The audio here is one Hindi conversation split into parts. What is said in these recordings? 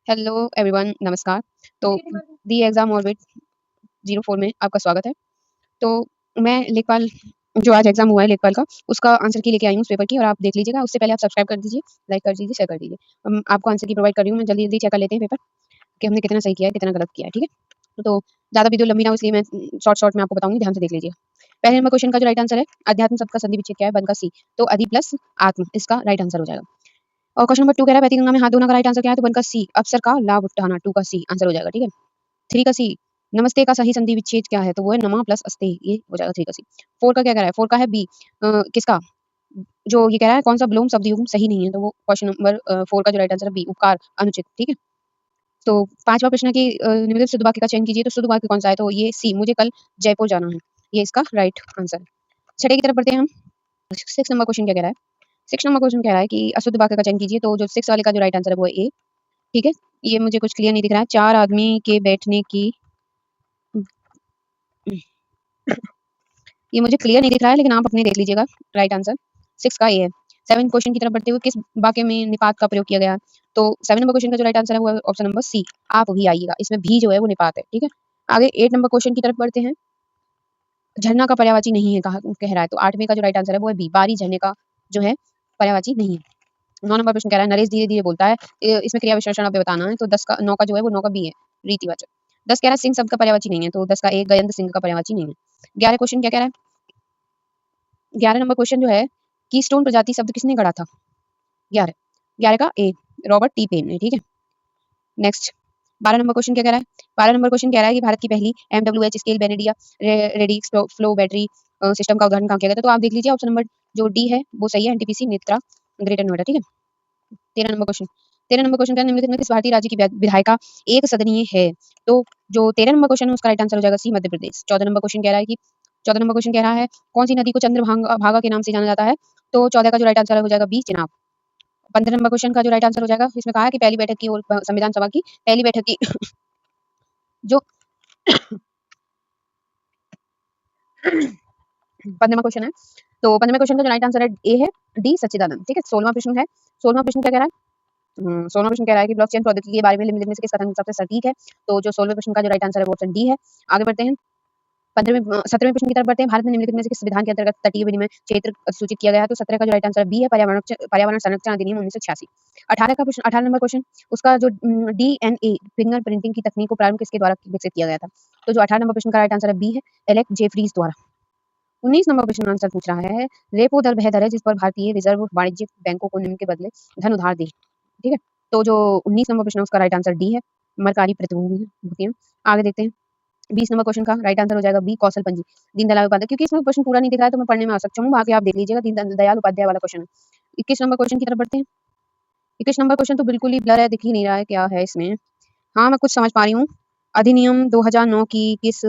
हेलो एवरीवन, नमस्कार। तो दी एग्ज़ाम ऑर्बिट 04 में आपका स्वागत है। तो मैं लेखपाल जो आज एग्ज़ाम हुआ है लेखपाल का, उसका आंसर की लेके आई हूँ उस पेपर की और आप देख लीजिएगा। उससे पहले आप सब्सक्राइब कर दीजिए, लाइक कर दीजिए, शेयर कर दीजिए। आपको आंसर की प्रोवाइड कर रही हूँ मैं, जल्दी-जल्दी चेक कर लेते हैं पेपर कि हमने कितना सही किया है, कितना गलत किया है, ठीक है? तो ज़्यादा वीडियो लंबी ना हो इसलिए मैं शॉर्ट में आपको बताऊँगी, ध्यान से देख लीजिए। पहले नंबर क्वेश्चन का जो राइट आंसर है, अध्यात्म शब्द का संधि विच्छेद क्या है? 1 का सी। तो अधि प्लस आत्म, इसका राइट आंसर हो जाएगा। और क्वेश्चन नंबर 2 कह रहा है वैदिक गंगा में हाथ धोना का राइट आंसर क्या है? तो 1 का सी, अप्सर का लाभ उठाना, 2 का सी आंसर हो जाएगा, ठीक है? 3 का सी, नमस्ते का सही संधि विच्छेद क्या है? तो वो है नमा प्लस अस्ते, ये हो जाएगा 3 का सी। 4 का क्या कह रहा है? 4 का है बी, किसका? जो ये कह रहा है कौन सा विलोम शब्द युग्म सही नहीं है, तो वो क्वेश्चन नंबर 4 का जो राइट आंसर है बी, उपकार अनुचित, ठीक है? तो 5वां प्रश्न है कि निम्नलिखित शुद्ध वाक्य का चयन कीजिए, तो शुद्ध वाक्य कौन सा है? तो ये सी, मुझे कल जयपुर जाना है, ये इसका राइट आंसर है। छठे की तरफ बढ़ते हैं हम। 6 नंबर क्वेश्चन क्या कह रहा है? 6 नंबर क्वेश्चन कह रहा है कि अशुद्ध वाक्य का चयन कीजिए, तो जो 6 वाले का जो राइट आंसर है वो है ए, ठीक है? ये मुझे कुछ क्लियर नहीं दिख रहा है। 4 आदमी के बैठने की ये मुझे क्लियर नहीं दिख रहा है, लेकिन आप अपने देख लीजिएगा राइट आंसर 6 का ए है। 7 क्वेश्चन की तरफ बढ़ते हुए किस वाक्य में निपात का प्रयोग किया गया है? तो 7 नंबर क्वेश्चन का जो राइट आंसर है वो है ऑप्शन नंबर सी, आप भी आइएगा। इसमें भी जो है वो निपात है, ठीक है? आगे 8 नंबर क्वेश्चन की तरफ बढ़ते हैं। झरना का पर्यायवाची नहीं है कह रहा है, तो 8वें का जो राइट आंसर है वो है बी, बारी झरने का जो है पर्यायवाची नहीं है। 9 नंबर प्रश्न कह रहा है नरेश धीरे-धीरे बोलता है। इसमें क्रिया विशेषण आपको बताना है, तो 10 का 9 का जो है वो 9 का बी है, रीतिवाचक। 10 कह रहा है सिंह शब्द का पर्यायवाची नहीं है, तो 10 का ए गयंत सिंह का पर्यायवाची नहीं है। 11 क्वेश्चन क्या कह रहा है? 11 नंबर क्वेश्चन जो है कीस्टोन प्रजाति शब्द किसने गढ़ा था? 11 11 का ए रॉबर्ट टी पेन ने, ठीक है? नेक्स्ट 12 नंबर क्वेश्चन क्या कह रहा है? 12 नंबर क्वेश्चन कह रहा है कि भारत की पहली एमडब्ल्यूएच स्केल बेनेडिया रेडिक्स फ्लो बैटरी सिस्टम का उदाहरण कहाँ किया गया था? तो आप देख लीजिए ऑप्शन नंबर जो डी है वो सही है, एनटीपीसी नेत्रा ग्रेटर नोएडा, ठीक है? 13 नंबर क्वेश्चन 13 नंबर क्वेश्चन क्या है? निम्नलिखित में किस भारतीय राज्य की विधायिका एक सदनीय है? तो जो 13 नंबर क्वेश्चन है उसका राइट आंसर हो जाएगा सी, मध्य प्रदेश। 14 नंबर क्वेश्चन कह रहा है कि 14 नंबर क्वेश्चन कह रहा है कौन सी नदी को चंद्रभागा भागा के नाम से जाना जाता है? तो 14 का जो राइट आंसर हो जाएगा बी, चेनाब। 15 नंबर क्वेश्चन का जो राइट आंसर हो जाएगा इसमें कहा है कि पहली बैठक की और संविधान सभा की पहली बैठक की जो 15वां क्वेश्चन है, तो 15वें क्वेश्चन का जो राइट आंसर है ए है, डी सच्चिदानंद, ठीक है? 16वां प्रश्न है, 16वां प्रश्न क्या कह रहा है? 16वां प्रश्न कह रहा है कि ब्लॉकचेन प्रौद्योगिकी के बारे में निम्नलिखित में से किसका कथन सबसे सटीक है? तो जो 16वें प्रश्न का जो राइट आंसर है वो ऑप्शन डी है। आगे बढ़ते हैं 17वें प्रश्न की तरफ बढ़ते हैं। भारत में निम्नलिखित में से किस संविधान के अंतर्गत तटीय विनिमय क्षेत्र सूचित किया गया है? तो 17 का जो राइट आंसर बी है, पर्यावरण संरक्षण अधिनियम 1986। 18 का प्रश्न 18 नंबर क्वेश्चन उसका जो डीएनए फिंगर प्रिंटिंग की तकनीक को प्रारंभ किसके द्वारा विकसित किया गया था? तो जो 18 नंबर प्रश्न का राइट आंसर है बी है, एलेक जेफरीज द्वारा। 19 नंबर प्रश्न आंसर पूछ रहा है रेपो दर वह दर है जिस पर भारतीय रिजर्व वाणिज्यिक बैंकों को निम्न के बदले धन उधार दे, ठीक है? तो जो 19 नंबर प्रश्न है उसका राइट आंसर डी है, मरकारी प्रतिभूतियां। आगे देखते हैं 20 नंबर क्वेश्चन का राइट आंसर हो जाएगा बी, कौशल पंजी। दीनदयाल उपाध्याय, क्योंकि इसमें प्रश्न पूरा नहीं दिख रहा है तो मैं पढ़ने में असक्षम हूँ, बाकी आप देख लीजिएगा, दीनदयाल उपाध्याय वाला क्वेश्चन है। 21 नंबर क्वेश्चन की तरफ बढ़ते हैं। 21 नंबर क्वेश्चन तो बिल्कुल ही ब्लर है, दिख ही नहीं रहा है क्या है इसमें। हाँ, मैं कुछ समझ पा रही हूँ। अधिनियम 2009 की किस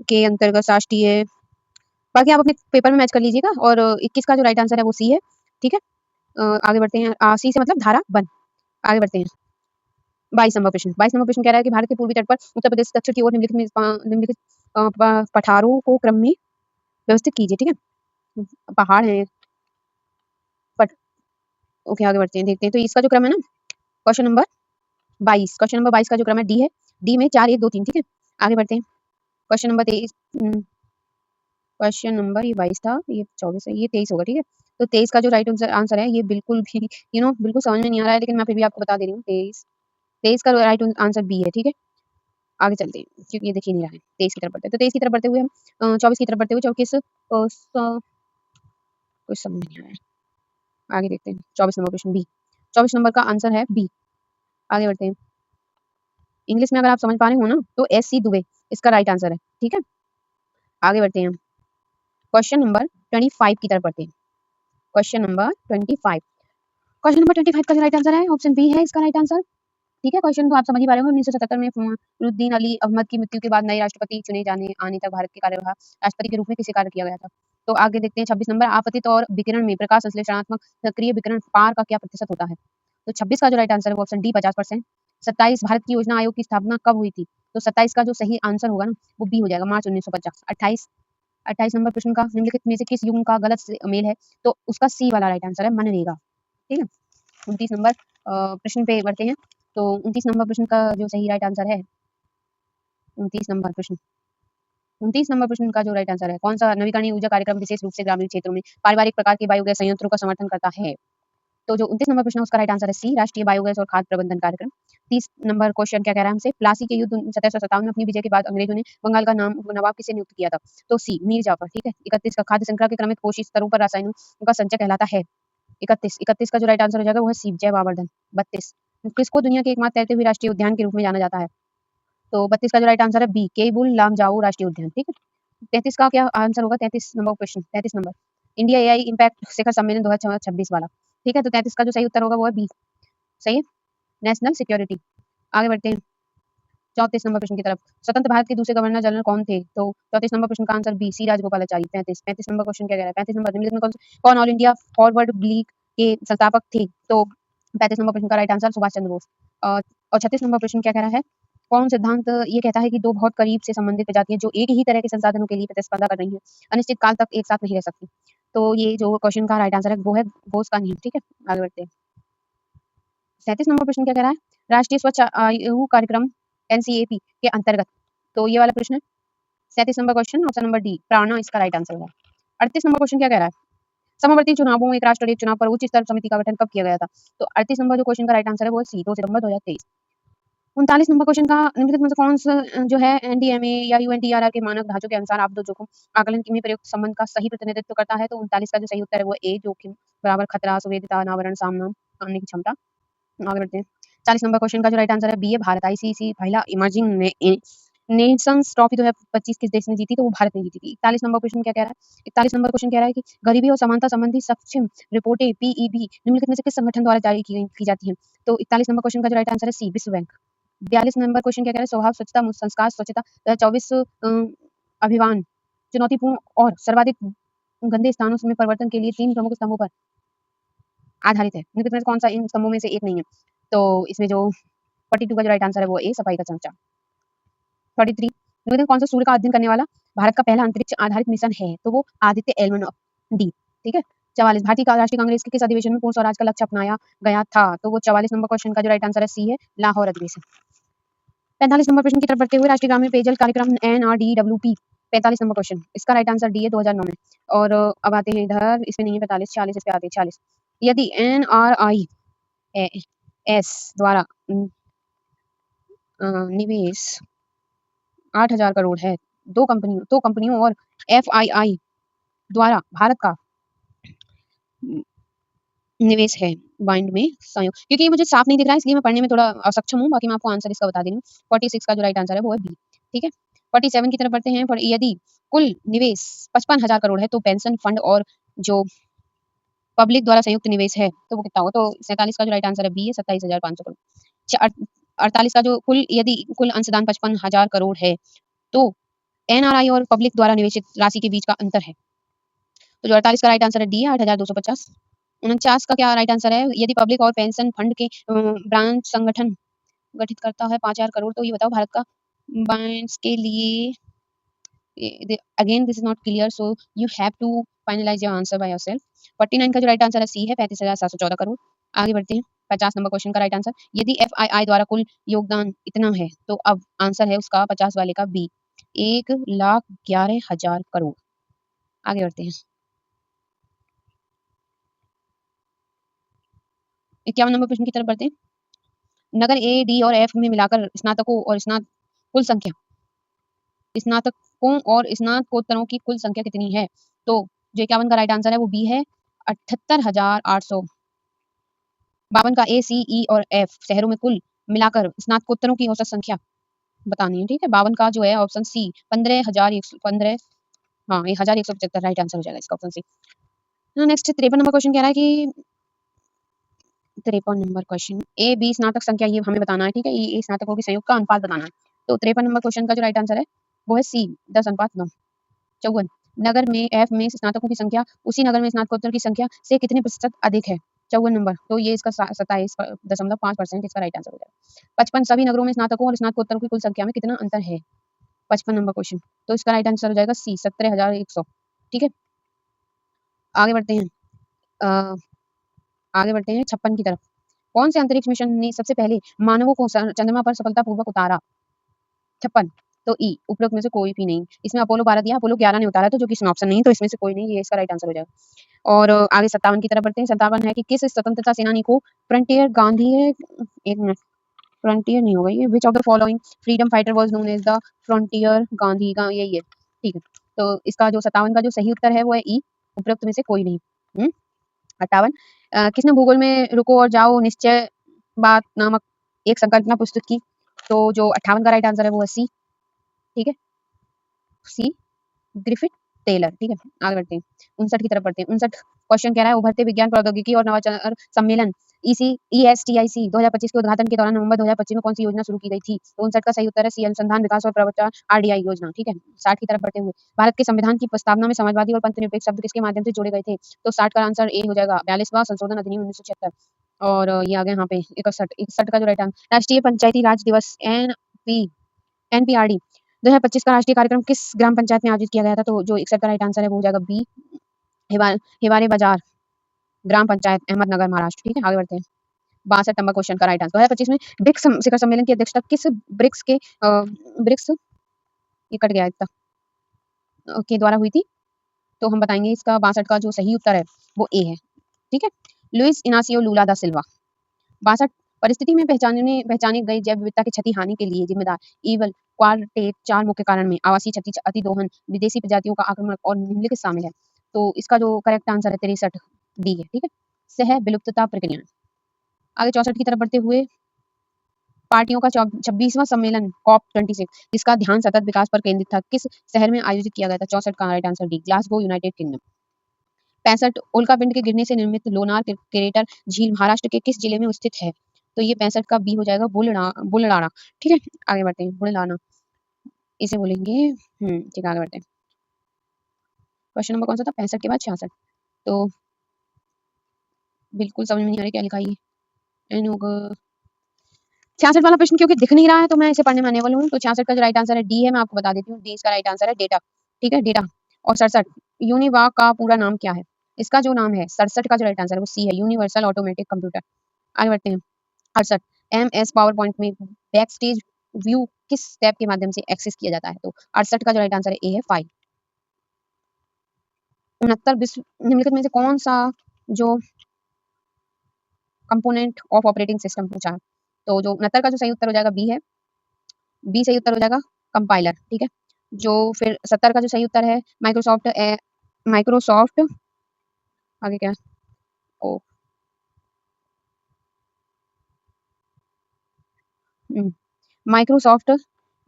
के अंतर्गत राष्ट्रीय, बाकी आप अपने पेपर में मैच कर लीजिएगा। और 21 का जो राइट आंसर है वो सी है, ठीक है? आगे बढ़ते हैं। सी से मतलब धारा 1। आगे बढ़ते हैं 22 नंबर प्रश्न। 22 नंबर प्रश्न कह रहा है कि भारत के पूर्वी तट पर उत्तर प्रदेश से दक्षिण की ओर निम्नलिखित पठारों को क्रम में व्यवस्थित कीजिए, ठीक है? पहाड़ है पट ओके, आगे बढ़ते हैं, देखते हैं। तो इसका जो क्रम है ना, क्वेश्चन नंबर 22, क्वेश्चन नंबर 22 का जो क्रम है डी है, डी में 4 1 2 3, ठीक है? आगे बढ़ते हैं। क्वेश्चन नंबर 23, क्वेश्चन नंबर ये 22 था, ये 24 है, ये 23 होगा, ठीक है? तो 23 का जो राइट आंसर है ये बिल्कुल भी बिल्कुल समझ में नहीं आ रहा है, लेकिन मैं फिर भी आपको बता दे रही हूँ। 23 का राइट आंसर बी है, ठीक है? आगे चलते हैं क्योंकि ये दिख ही नहीं रहा है। 23 की तरफ बढ़ते हैं। तो 23 की तरफ बढ़ते हुए हम 24 की तरफ बढ़ते हुए 24 कुछ समझ नहीं आ रहा है। आगे देखते हैं 24 नंबर क्वेश्चन बी। 24 नंबर का आंसर है बी। आगे बढ़ते हैं। इंग्लिश में अगर आप समझ पा रहे हो ना तो एस.सी. दुबे इसका राइट आंसर है, ठीक है? आगे बढ़ते हैं। क्वेश्चन नंबर 25 की तरफ बढ़ते हैं। Question number 25। क्वेश्चन नंबर 25 का जो राइट आंसर है ऑप्शन बी है इसका राइट आंसर, ठीक है? क्वेश्चन तो आप समझ ही पा रहे होंगे। 1977 में फखरुद्दीन अली अहमद की मृत्यु के बाद नए राष्ट्रपति चुने जाने आने तक भारत के कार्यभार राष्ट्रपति के रूप में किसे कार्य किया गया था? तो आगे देखते हैं 26 नंबर, आपतित और विकिरण में प्रकाश संश्लेषणात्मक सक्रिय विकिरण पार का क्या प्रतिशत होता है? तो 26 का जो राइट आंसर है वो ऑप्शन डी 50%। 27 भारत की योजना आयोग की स्थापना कब हुई थी? तो 27 का जो सही आंसर होगा ना वो बी हो जाएगा, मार्च 1950। 28 नंबर प्रश्न का निम्नलिखित में से किस युग्म का गलत मेल है? तो उसका सी वाला राइट आंसर है मनरेगा, ठीक है? 29 नंबर प्रश्न पे बढ़ते हैं। तो 29 नंबर प्रश्न का जो सही राइट आंसर है 29 नंबर प्रश्न का जो राइट आंसर है, कौन सा नवीकरणीय ऊर्जा कार्यक्रम विशेष रूप से ग्रामीण क्षेत्रों में पारिवारिक प्रकार के बायोगैस संयंत्रों का समर्थन करता है? तो जो 29 नंबर प्रश्न है उसका राइट आंसर है सी, राष्ट्रीय बायोगैस और खाद्य प्रबंधन कार्यक्रम। 30 नंबर क्वेश्चन क्या कह रहा है हमसे, प्लासी के युद्ध 1757 में अपनी विजय के बाद अंग्रेजों ने बंगाल का नाम नवाब किसे नियुक्त किया था? तो सी, मीर जाफर। ठीक है। 31 का खाद्य श्रृंखला के क्रमिक पोषी स्तरों पर रसायनों का संचय कहलाता है। 31 का जो राइट आंसर हो जाएगा वो है सी, जैव आवर्धन। 32 किसको दुनिया के एकमात्र तैरते हुए राष्ट्रीय उद्यान के रूप में जाना जाता है? तो 32 का जो राइट आंसर है बी, केबुल लामजाओ राष्ट्रीय उद्यान। ठीक है। 33 का क्या आंसर होगा? 33 number question, 33 number, India A I impact शिखर सम्मेलन 2026 वाला। ठीक है। तो 33 का जो सही उत्तर होगा वो है बी, सही है, नेशनल सिक्योरिटी। आगे बढ़ते हैं 34 नंबर प्रश्न की तरफ। स्वतंत्र भारत के दूसरे गवर्नर जनरल कौन थे? तो 34 नंबर प्रश्न का आंसर बी, सी राजगोपालाचारी। 35 नंबर क्वेश्चन क्या कह रहा है? 35 नंबर निम्नलिखित में कौन ऑल इंडिया फॉरवर्ड लीग के संस्थापक थे? तो 35 नंबर प्रश्न का राइट आंसर सुभाष चंद्र बोस। और 36 नंबर प्रश्न क्या कह रहा है? कौन सिद्धांत ये कहता है कि दो बहुत करीब से संबंधित प्रजातियां जो एक ही तरह के संसाधनों के लिए प्रतिस्पर्धा कर रही हैं अनिश्चित काल तक एक साथ नहीं रह सकती? तो ये जो क्वेश्चन का राइट आंसर है वो है बोस का नियम। ठीक है। आगे बढ़ते हैं 37 नंबर प्रश्न क्या कह रहा है? राष्ट्रीय स्वच्छ आयु कार्यक्रम एनसीएपी के अंतर्गत, तो ये वाला प्रश्न है 37 number question, option number D प्राणा इसका राइट आंसर होगा। 38 नंबर क्वेश्चन क्या कह रहा है? समवर्ती चुनावों में एक राष्ट्र और एक चुनाव पर उच्च स्तर समिति का गठन कब किया गया था? तो 38 नंबर जो क्वेश्चन का राइट आंसर है वो सी, 2 सितंबर 2023। 39 नंबर क्वेश्चन का निम्नलिखित में से कौन सा जो है एनडीएमए या यूएनटीआरआर के मानक ढांचों के अनुसार आपदा जोखिम आकलन में प्रयुक्त संबंध का सही प्रतिनिधित्व करता है? तो 39 का जो सही उत्तर है वो ए, जोखिम बराबर खतरा संवेदिता अनावरण सामना करने की क्षमता। आगे बढ़ते हैं 40 नंबर क्वेश्चन का जो राइट आंसर है बी है भारत। आईसीसी महिला इमर्जिंग नेशंस ट्रॉफी 2025 किस देश ने जीती? तो वो भारत ने जीती थी। 41 नंबर क्वेश्चन क्या कह रहा है? 41 नंबर क्वेश्चन कह रहा है कि गरीबी और समानता संबंधी सक्षम रिपोर्टें पीईबी निम्नलिखित में से किस संगठन द्वारा जारी की जाती हैं? तो 41 नंबर क्वेश्चन का जो राइट आंसर है सी, विश्व बैंक। 42 नंबर क्वेश्चन क्या कह रहा है? स्वभाव स्वच्छता संस्कार स्वच्छता 2024 अभियान चुनौतीपूर्ण और सर्वाधिक गंदे स्थानों में परिवर्तन के लिए 3 प्रमुख स्तंभों पर आधारित है। निम्नलिखित में से कौन सा इन स्तंभों में से एक नहीं है? तो इसमें जो 42 का जो राइट आंसर है वो ए, सफाई का चमचा। 43 निम्नलिखित में कौन सा सूर्य का अध्ययन करने वाला भारत का पहला अंतरिक्ष आधारित मिशन है? तो वो आदित्य एल1 डी। ठीक है। 44 भारतीय राष्ट्रीय कांग्रेस के किस अधिवेशन में पूर्ण स्वराज का लक्ष्य अपनाया गया था? तो वो 44 नंबर क्वेश्चन का जो राइट आंसर है सी है, लाहौर अधिवेशन। 45 नंबर प्रश्न की तरफ बढ़ते हुए राष्ट्रीय ग्रामीण पेयजल कार्यक्रम NRDWP 45 नंबर क्वेश्चन, इसका राइट आंसर डी है 2009 में। और अब आते हैं इधर, इसमें नहीं है 45, 46 इस पे आते हैं 46। यदि NRIS द्वारा निवेश 8,000 करोड़ है, दो कंपनियों और FII द्वारा भारत का निवेश है बाइंड में संयोग, क्योंकि ये मुझे साफ नहीं दिख रहा है इसलिए मैं पढ़ने में थोड़ा असक्षम हूँ। बाकी मैं आपको आंसर इसका बता दे रही हूँ। 46 का जो राइट आंसर है वो है बी। ठीक है। 47 की तरफ बढ़ते हैं। यदि कुल निवेश 55,000 करोड़ है तो पेंशन फंड और जो पब्लिक द्वारा संयुक्त निवेश है तो वो कितना होगा? तो 47 का जो राइट आंसर है बी है, 27,500 करोड़। 48 का जो यदि कुल अंशदान 55,000 करोड़ है तो NRI और पब्लिक द्वारा निवेशित राशि के बीच का अंतर है। तो जो 48 का राइट आंसर है डी है, 8,250। 49 का क्या राइट आंसर है? यदि पब्लिक और पेंशन फंड के ब्रांच संगठन गठित करता है 5,000 करोड़, तो ये बताओ भारत का बैंक्स के लिए, again this is not clear so you have to finalise your answer by yourself. 49 का जो राइट आंसर है सी है, 35,714 करोड़। आगे बढ़ते हैं 50 नंबर क्वेश्चन का राइट आंसर, यदि FII द्वारा कुल योगदान इतना है तो अब आंसर है उसका 50 वाले का बी, 1,11,000 करोड़। आगे बढ़ते हैं 51 नंबर प्रश्न की तरफ बढ़ते हैं। नगर A, D और F में मिलाकर स्नातकों और स्नातकोत्तरों की कुल संख्या कितनी है? तो जो 51 का राइट आंसर है वो बी है, 78,852 का A, C, E और F शहरों में कुल मिलाकर स्नातकोत्तरों की औसत संख्या बतानी है। ठीक है। 52 का जो है ऑप्शन सी 15,115, हाँ 1,175 राइट आंसर हो जाएगा इसका option C. Next 53 number question कह रहा है कि 53 नंबर क्वेश्चन, ए बी स्नातक संख्या ये हमें बताना है। ठीक है। ये स्नातकों की संयोग का अनुपात बताना है। तो 53 नंबर क्वेश्चन का जो राइट आंसर है वो है सी, 10:9। 54 नगर में F में स्नातकों की संख्या उसी नगर में स्नातकोत्तर की संख्या से कितने प्रतिशत अधिक है? 54 नंबर, तो ये इसका 27.5% इसका राइट आंसर हो जाएगा। 55 सभी नगरों में स्नातकों और स्नातकोत्तरों की कुल संख्या में कितना अंतर है? 55 नंबर क्वेश्चन, तो इसका राइट आंसर हो जाएगा सी, 17,100। ठीक है। आगे बढ़ते हैं 56 की तरफ। कौन से अंतरिक्ष मिशन ने सबसे पहले मानवों को चंद्रमा पर सफलतापूर्वक उतारा? 56। तो ई उपरोक्त में से कोई भी नहीं। इसमें अपोलो 12 दिया, अपोलो 11 ने उतारा था, जो कि इसमें ऑप्शन नहीं, तो इसमें से कोई नहीं, ये इसका राइट आंसर हो जाएगा। और आगे 57 की तरफ बढ़ते हैं। 57 है कि किस स्वतंत्रता सेनानी को फ्रंटियर गांधी है, एक मिनट, फ्रंटियर नहीं होगा ये, which of the following freedom fighter was known as the frontier Gandhi का, यही है, ठीक है। तो इसका जो 57 का जो सही उत्तर है वो है ई, उपरोक्त में से कोई नहीं। 58 किसने भूगोल में रुको और जाओ निश्चय बात नामक एक संकल्पना प्रस्तुत की? तो जो 58 का राइट आंसर है वो है सी, ठीक है, सी ग्रिफिथ टेलर, ठीक है। आगे बढ़ते हैं, 59 की तरफ बढ़ते हैं। 59 क्वेश्चन कह रहा है उभरते विज्ञान प्रौद्योगिकी और नवाचार सम्मेलन ESTIC 2025 के उद्घाटन के दौरान नवंबर 2025 में कौन सी योजना शुरू की गई थी? तो 59 का सही उत्तर है सी, अनुसंधान विकास और प्रचार RDI योजना, ठीक है। 60 की तरफ बढ़ते हुए, भारत के संविधान की प्रस्तावना में समाजवादी और पंथनिरपेक्ष शब्द किसके माध्यम से जोड़े गए थे? तो 60 का आंसर ए हो जाएगा, 42वां संशोधन अधिनियम 1976। और ये आ गया यहाँ पे 61 का जो राइट आंसर, राष्ट्रीय पंचायती राज दिवस NPRD 2025 का राष्ट्रीय कार्यक्रम किस ग्राम पंचायत में आयोजित किया गया था? तो जो 61 का राइट आंसर है वो हो जाएगा बी, हिवारे बाजार ग्राम पंचायत, अहमदनगर, महाराष्ट्र, ठीक है। आगे बढ़ते हैं, 62 नंबर क्वेश्चन का राइट आंसर, 2025 में ब्रिक्स शिखर सम्मेलन की अध्यक्षता किस ब्रिक्स के ब्रिक्स, ये कट गया इतना, के द्वारा हुई थी? तो हम बताएंगे इसका 62 का जो सही उत्तर है वो ए है, ठीक है, लुइस इनासियो लूला दा सिल्वा। 62 परिस्थिति में पहचानी गई जैव विविधता की क्षति हानि के लिए जिम्मेदार ईवल क्वार्टेट 4 मुख्य कारण में आवासीय क्षति, अतिदोहन, विदेशी प्रजातियों का आक्रमण और निम्नलिखित शामिल है। तो इसका जो करेक्ट आंसर है 63 डी है, ठीक है, सह विलुप्तता प्रक्रिया। आगे 64 की तरफ बढ़ते हुए, पार्टियों का 26वां सम्मेलन COP26 जिसका ध्यान सतत विकास पर केंद्रित था किस शहर में आयोजित किया गया था? 64 का right answer D, Glasgow, United kingdom. 65 उल्कापिंड के गिरने से निर्मित लोनार क्रेटर झील महाराष्ट्र के किस जिले में स्थित है? तो ये 65 का बी हो जाएगा, बुलडाना, ठीक है। आगे बढ़ते हैं, बुलडाना इसे बोलेंगे, ठीक है, आगे बढ़ते हैं। क्वेश्चन नंबर कौन सा था? 65 के बाद 66, तो बिल्कुल समझ में नहीं आ रही क्या लिखा है, एन होगा 66 वाला प्रश्न, क्योंकि दिख नहीं रहा है तो मैं इसे पढ़ने में अनेबल हूँ। तो 66 का जो राइट आंसर है डी है, मैं आपको बता देती हूँ, डी इसका राइट आंसर है, डेटा, ठीक है, डेटा। और 67 यूनिवाक का पूरा नाम क्या है? इसका जो नाम है 67 का जो राइट आंसर है वो सी है, यूनिवर्सल ऑटोमेटिक कंप्यूटर। आगे बढ़ते हैं, 68 MS पावर पॉइंट में बैक स्टेज व्यू किस टैब के माध्यम से एक्सेस किया जाता है? तो 68 का जो राइट आंसर है ए है, फाइल। 69 विश्व निम्नलिखित में से कौन सा जो कंपोनेंट ऑफ ऑपरेटिंग सिस्टम पूछा है? तो जो 69 का जो सही उत्तर हो जाएगा बी है, बी सही उत्तर हो जाएगा, कंपाइलर, ठीक है। जो फिर 70 का जो सही उत्तर है माइक्रोसॉफ्ट आगे क्या ओ माइक्रोसॉफ्ट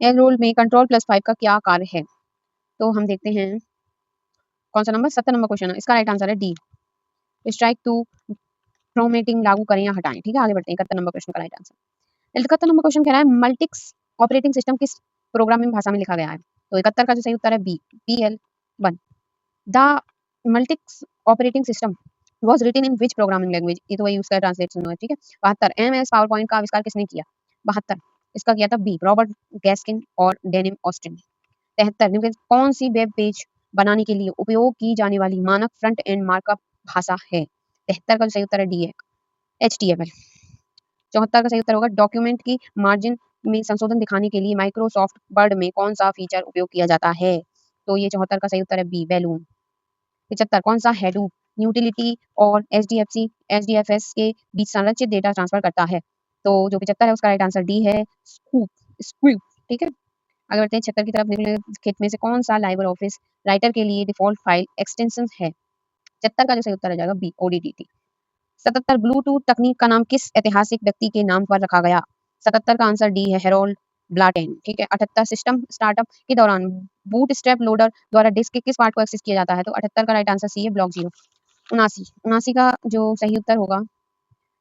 एरोल में Ctrl+5 का क्या कार्य है? तो हम देखते हैं कौन सा नंबर, 70 नंबर क्वेश्चन है, इसका राइट आंसर है डी, स्ट्राइक टू फॉर्मेटिंग लागू करें या हटाएं, ठीक है। आगे बढ़ते हैं, 71 नंबर क्वेश्चन का राइट आंसर। 71 नंबर क्वेश्चन कह रहा है मल्टिक्स ऑपरेटिंग सिस्टम किस प्रोग्रामिंग भाषा में लिखा गया है? तो 71 का जो सही उत्तर है B, PL1। The Multics operating system was written in which programming language, ये तो वही उसका ट्रांसलेशन है, ठीक है। 72 MS पावर पॉइंट का आविष्कार किसने किया? 72 इसका किया था बी, रॉबर्ट गैस्किन और डेनिम ऑस्टिन। 73 निम्न कौन सी वेब पेज बनाने के लिए उपयोग की जाने वाली मानक फ्रंट एंड मार्कअप भाषा है? 73 का जो सही उत्तर है डी है, HTML। 74 का सही उत्तर होगा डॉक्यूमेंट की मार्जिन में संशोधन दिखाने के लिए माइक्रोसॉफ्ट वर्ड में कौन सा फीचर उपयोग किया जाता है? तो ये 74 का सही उत्तर है बी, बैलून। 75 कौन सा हेडूप यूटिलिटी और HDFS के बीच संरचित डेटा ट्रांसफर करता है? तो जो 75 है उसका राइट आंसर डी है, स्कूप, ठीक है। आगे बढ़ते हैं, 76 की तरफ निम्नलिखित में से कौन सा लाइबर ऑफिस राइटर के लिए डिफॉल्ट फाइल एक्सटेंशन है? 76 का जो सही उत्तर हो जाएगा बी, ODT। 77 ब्लूटूथ तकनीक का नाम किस ऐतिहासिक व्यक्ति के नाम पर रखा गया? 77 का आंसर डी है, हेरोल्ड ब्लाटेन, ठीक है। 78 सिस्टम स्टार्टअप के दौरान बूटस्ट्रैप लोडर द्वारा डिस्क के किस पार्ट को एक्सेस किया जाता है? तो 78 का राइट आंसर सी है, ब्लॉक 0। 79 का जो सही उत्तर होगा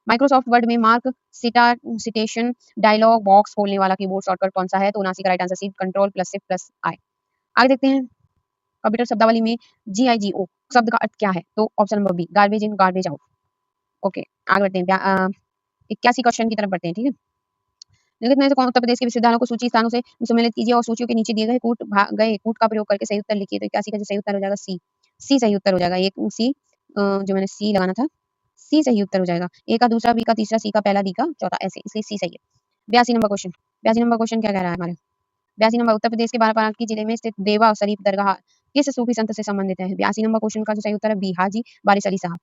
माइक्रोसॉफ्ट वर्ड में मार्क सिटेशन डायलॉग बॉक्स खोलने वाला कीबोर्ड शॉर्टकट कौन सा है? तो 79 का राइट आंसर सी, Ctrl+Shift+I। आगे देखते हैं, कंप्यूटर शब्दावली में GIGO शब्द का अर्थ क्या है? तो option number B, garbage in garbage out. Okay, आगे बढ़ते हैं, 81 क्वेश्चन की तरफ बढ़ते हैं, ठीक है। निम्नलिखित में से कौन उत्तर प्रदेश के विश्वविद्यालयों को सूची स्थानों से सम्मिलित कीजिए और सूचियों के नीचे दिए गए कूट का प्रयोग करके सही उत्तर लिखिए? तो 81 का जो सही उत्तर हो जाएगा सी, सी सही उत्तर हो जाएगा, एक सी, जो मैंने सी लगाना था, सी सही उत्तर हो जाएगा। ए का दूसरा, बी का तीसरा, सी का पहला, डी का चौथा, ऐसे, इसलिए सी सही है। 82 नंबर क्वेश्चन, 82 नंबर क्वेश्चन क्या कह रहा है हमारे? 82 नंबर, उत्तर प्रदेश के बाराबंकी जिले में स्थित देवा शरीफ दरगाह किस सूफी संत से संबंधित है? 82 नंबर क्वेश्चन का जो सही उत्तर है बी, हाजी वारिस अली साहब।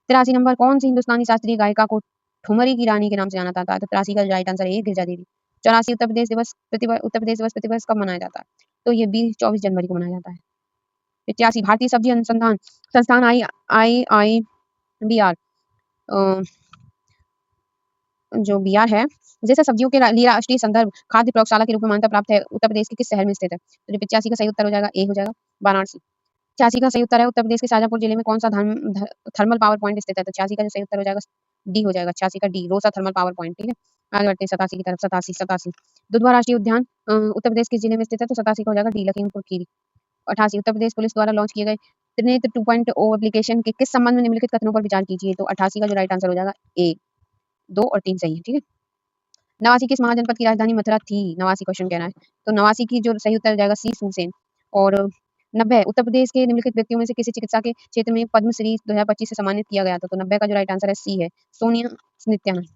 83 नंबर, कौन सी हिंदुस्तानी शास्त्रीय गायिका को ठुमरी की रानी के नाम से जाना जाता है? तो 83 का राइट आंसर है गिरजा देवी। 84 उत्तर प्रदेश दिवस प्रतिवर्ष कब मनाया जाता है? तो ये 24 जनवरी को मनाया जाता है। 85, भारतीय सब्जी अनुसंधान संस्थान IIBR जो बीआर है, जैसे सब्जियों के लिए राष्ट्रीय संदर्भ खाद्य प्रयोगशाला के रूप में मान्यता प्राप्त है, उत्तर प्रदेश के किस शहर में स्थित है? तो 85 का सही उत्तर हो जाएगा ए हो जाएगा, वाराणसी। 86 का सही उत्तर है, उत्तर प्रदेश के शाजापुर जिले में कौन सा थर्मल पावर पॉइंट स्थित है? तो 86 का जो सही उत्तर हो जाएगा डी हो जाएगा, 86 का डी, रोसा थर्मल पावर पॉइंट। ठीक है, आगे बढ़ते हैं 87 की तरफ। 87 दुधवा राष्ट्रीय उद्यान उत्तर प्रदेश के जिले में स्थित है, तो 87 का हो जाएगा डी, लखीमपुर खीरी। 88, उत्तर प्रदेश पुलिस द्वारा लॉन्च किए गए त्रिनेत्र 2.0 एप्लीकेशन के किस संबंध में निम्नलिखित कथनों पर विचार कीजिए? तो 88 का जो राइट आंसर हो जाएगा ए, 2 और 3 सही है। ठीक है, नवासी किस महाजनपद की राजधानी मथुरा थी? नवासी क्वेश्चन कह रहा है, तो नवासी की जो सही उत्तर हो जाएगा सी, सूरसेन। और 90, उत्तर प्रदेश के निम्नलिखित व्यक्तियों में से किसी चिकित्सा के क्षेत्र में पद्मश्री 2025 से सम्मानित किया गया था? तो 90 का जो राइट आंसर है सी है, सोनिया नित्यानंद।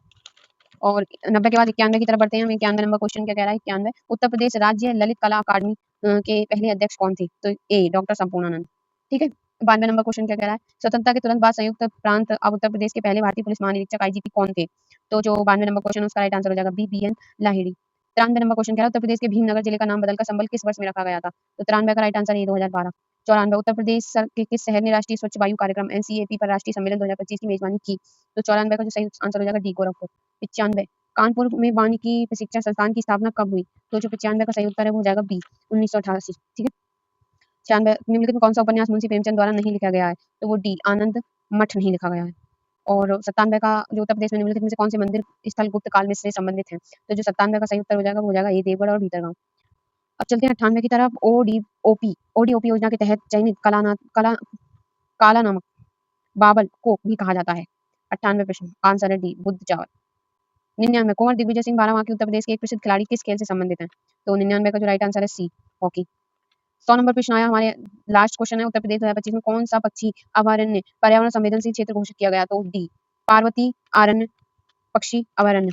और 90 के बाद 91 की तरफ बढ़ते हैं हम। 91 नंबर क्वेश्चन क्या कह रहा है? 91, उत्तर प्रदेश राज्य ललित कला अकादमी के पहले अध्यक्ष कौन थे? तो ए, डॉक्टर संपूर्णानंद। ठीक है, 92 नंबर क्वेश्चन क्या कह रहा है? स्वतंत्रता के तुरंत बाद संयुक्त प्रांत अब उत्तर प्रदेश के पहले भारतीय पुलिस महानिरीक्षक IGP कौन थे? तो जो 92 नंबर क्वेश्चन है उसका राइट आंसर हो जाएगा B, BN Lahiri. 93 number question कह रहा है, उत्तर प्रदेश के भीमनगर जिले का नाम बदलकर संबल किस वर्ष में रखा गया था? तो 93 का राइट आंसर है 2012। 94, उत्तर प्रदेश के किस शहर ने राष्ट्रीय स्वच्छ वायु कार्यक्रम NCAP पर राष्ट्रीय सम्मेलन 2025 की मेजबानी की? तो 94 का जो सही आंसर हो जाएगा डी, गोरखपुर। 95, कानपुर में वानिकी प्रशिक्षण संस्थान की स्थापना कब हुई? तो जो 95 का सही उत्तर है वो हो जाएगा बी, 1988। ठीक है, 96, निम्नलिखित में कौन सा उपन्यास मुंशी प्रेमचंद द्वारा नहीं लिखा गया है? तो वो डी, आनंद मठ नहीं लिखा गया है। और 97 का जो उत्तर प्रदेश में निम्नलिखित में से कौन से मंदिर स्थल गुप्त काल में से संबंधित हैं? तो जो 97 का सही उत्तर हो जाएगा वो हो जाएगा ए, देवगढ़ और भीतरगांव। अब चलते हैं 98 की तरफ। ओडीओपी योजना के तहत चयनित काला नमक बाबल को भी कहा जाता है। 98 प्रश्न, आंसर है डी, बुद्ध चावल। 99, कुंवर दिग्विजय सिंह बाराबांकी उत्तर प्रदेश के एक प्रसिद्ध खिलाड़ी किस खेल से संबंधित हैं? तो 99 का जो राइट आंसर है सी, हॉकी। 100 नंबर प्रश्न आया हमारे, लास्ट क्वेश्चन है, उत्तर प्रदेश 2025 में कौन सा पक्षी अभयारण्य पर्यावरण संवेदनशील क्षेत्र घोषित किया गया? तो डी, पार्वती आरण्य पक्षी अभयारण्य,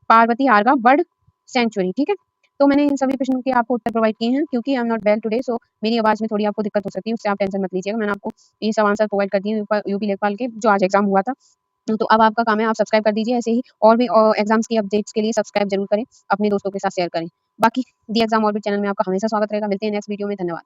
पार्वती आर्गा बर्ड सेंचुरी। ठीक है, तो मैंने इन सभी प्रश्नों के आपको उत्तर प्रोवाइड किए हैं, क्योंकि I am not well today, so मेरी आवाज में थोड़ी आपको दिक्कत हो सकती है, उससे आप टेंशन मत लीजिएगा। मैंने आपको ये सब आंसर प्रोवाइड कर दिए यूपी लेखपाल के जो आज एग्जाम हुआ था। तो अब आपका काम है, आप सब्सक्राइब कर दीजिए। ऐसे ही और भी एग्जाम्स की अपडेट्स के लिए सब्सक्राइब जरूर करें, अपने दोस्तों के साथ शेयर करें। बाकी दी एग्जाम ऑर्बिट चैनल में आपका हमेशा स्वागत रहेगा। मिलते हैं नेक्स्ट वीडियो में, धन्यवाद।